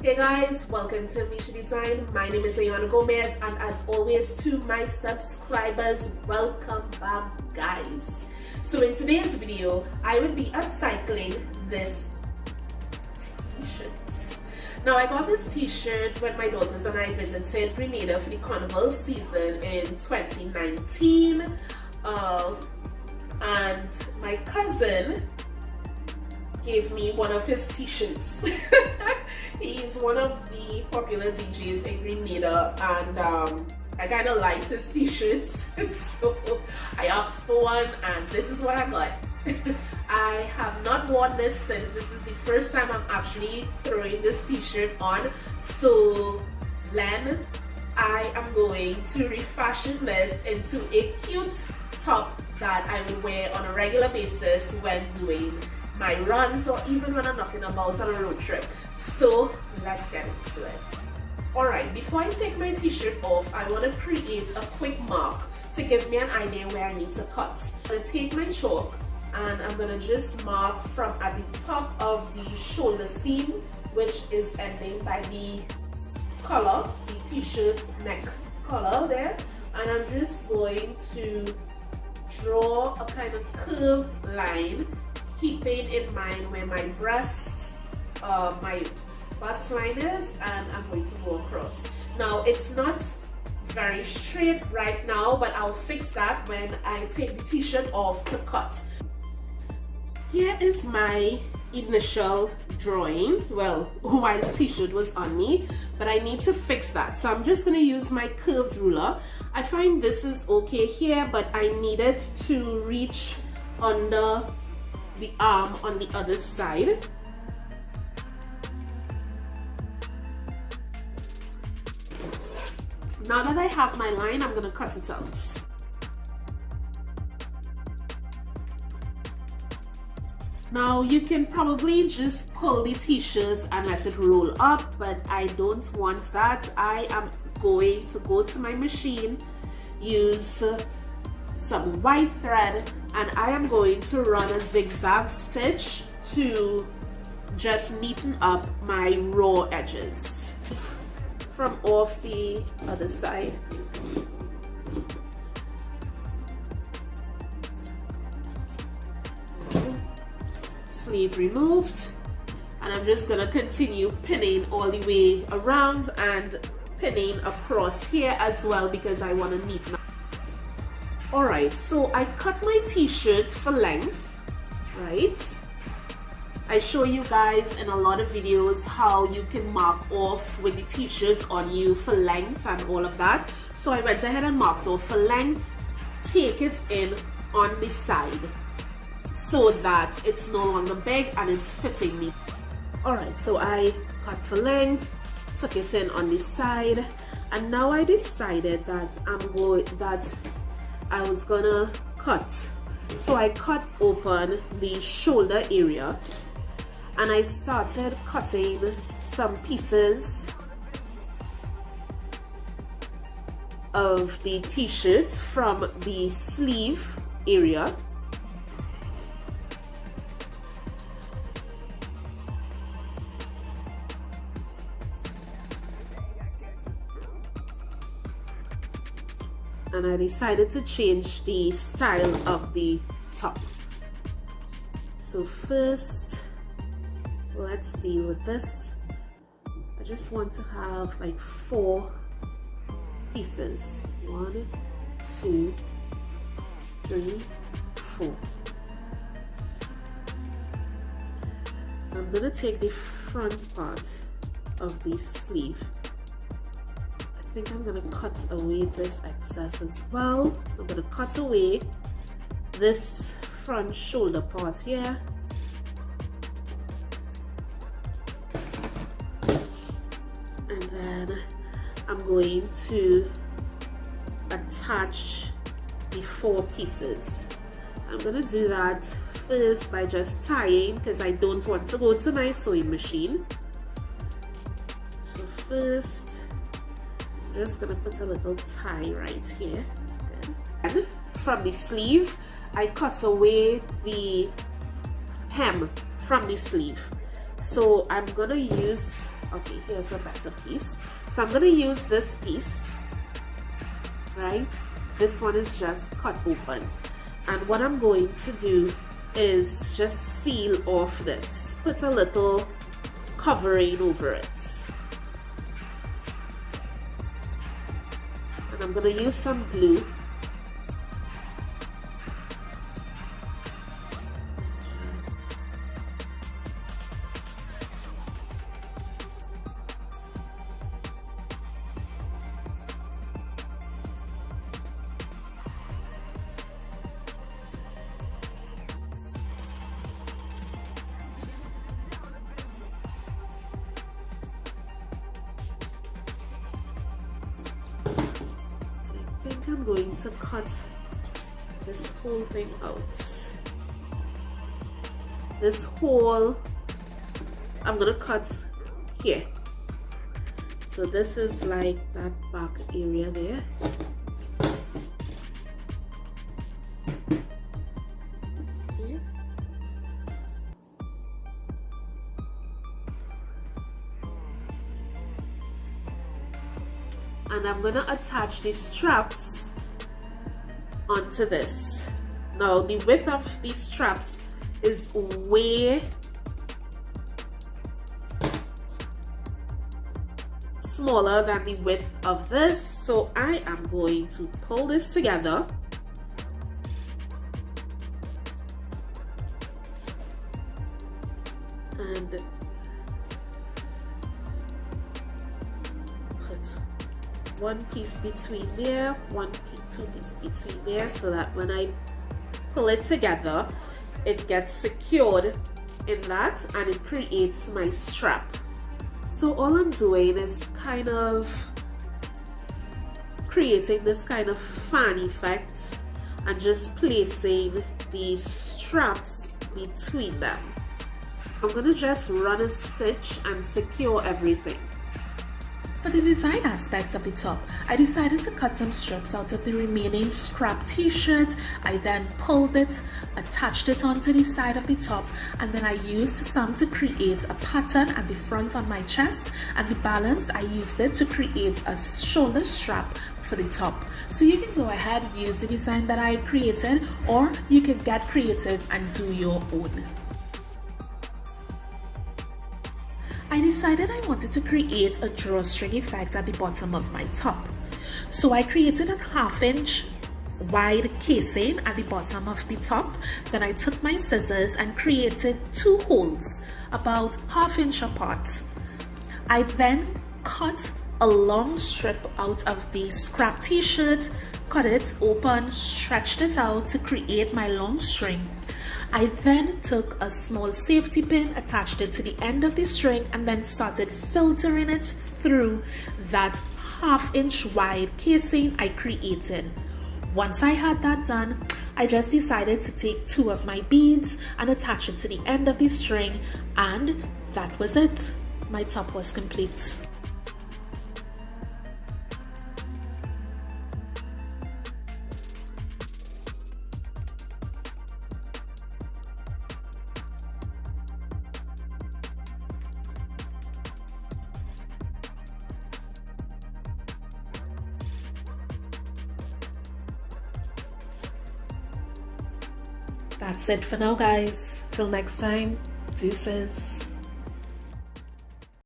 Hey guys, welcome to Misha Design. My name is Ayana Gomez, and as always to my subscribers, welcome back guys. So in today's video, I will be upcycling this t-shirt. Now I got this t-shirt when my daughters and I visited Grenada for the carnival season in 2019. And my cousin gave me one of his t-shirts. He's one of the popular DJs in Grenada, and I kind of liked his t-shirts, so I asked for one, and this is what I got. I have not worn this since. This is the first time I'm actually throwing this t-shirt on. So then I am going to refashion this into a cute top that I will wear on a regular basis when doing my runs or even when I'm knocking about on a road trip. So let's get into it. Alright, before I take my t-shirt off, I want to create a quick mark to give me an idea where I need to cut. I'm going to take my chalk and I'm going to just mark from at the top of the shoulder seam, which is ending by the collar, the t-shirt neck collar there, and I'm just going to draw a kind of curved line, keeping in mind where my my bust line is, and I'm going to go across. Now it's not very straight right now, but I'll fix that when I take the t-shirt off to cut. Here is my initial drawing, well, while the t-shirt was on me, but I need to fix that. So I'm just going to use my curved ruler. I find this is okay here, but I need it to reach under the arm on the other side. Now that I have my line, I'm going to cut it out. Now you can probably just pull the t-shirt and let it roll up, but I don't want that. I am going to go to my machine, use some white thread, and I am going to run a zigzag stitch to just neaten up my raw edges from off the other side. Sleeve removed, and I'm just gonna continue pinning all the way around and pinning across here as well because I want to neaten up. Alright, so I cut my t-shirt for length, right? I show you guys in a lot of videos how you can mark off with the t-shirts on you for length and all of that. So I went ahead and marked off for length, take it in on the side so that it's no longer big and is fitting me. Alright, so I cut for length, took it in on the side, and now I decided that I was gonna cut. So I cut open the shoulder area and I started cutting some pieces of the t-shirt from the sleeve area. And I decided to change the style of the top. So first, let's deal with this. I just want to have like 4 pieces. 1, 2, 3, 4. So I'm gonna take the front part of the sleeve. I think I'm gonna cut away this excess as well. So I'm gonna cut away this front shoulder part here. And then I'm going to attach the 4 pieces. I'm gonna do that first by just tying because I don't want to go to my sewing machine. So first, I'm just gonna put a little tie right here. And from the sleeve, I cut away the hem from the sleeve. So I'm gonna use Okay, here's a better piece. So I'm going to use this piece, right? This one is just cut open. And what I'm going to do is just seal off this. Put a little covering over it. And I'm going to use some glue. I'm going to cut this whole thing out. This whole, I'm going to cut here. So this is like that back area there. Here. And I'm going to attach the straps onto this. Now the width of these straps is way smaller than the width of this, so I am going to pull this together and put one piece between there, two pieces between there, so that when I pull it together it gets secured in that and it creates my strap. So all I'm doing is kind of creating this kind of fan effect and just placing the straps between them. I'm gonna just run a stitch and secure everything. For the design aspect of the top, I decided to cut some strips out of the remaining scrap t-shirt. I then pulled it, attached it onto the side of the top, and then I used some to create a pattern at the front on my chest, and the balance I used it to create a shoulder strap for the top. So you can go ahead and use the design that I created, or you can get creative and do your own. I decided I wanted to create a drawstring effect at the bottom of my top. So I created a 1/2 inch wide casing at the bottom of the top. Then I took my scissors and created 2 holes about 1/2 inch apart. I then cut a long strip out of the scrap t-shirt, cut it open, stretched it out to create my long string. I then took a small safety pin, attached it to the end of the string, and then started filtering it through that 1/2 inch wide casing I created. Once I had that done, I just decided to take 2 of my beads and attach it to the end of the string, and that was it. My top was complete. That's it for now, guys. Till next time, deuces.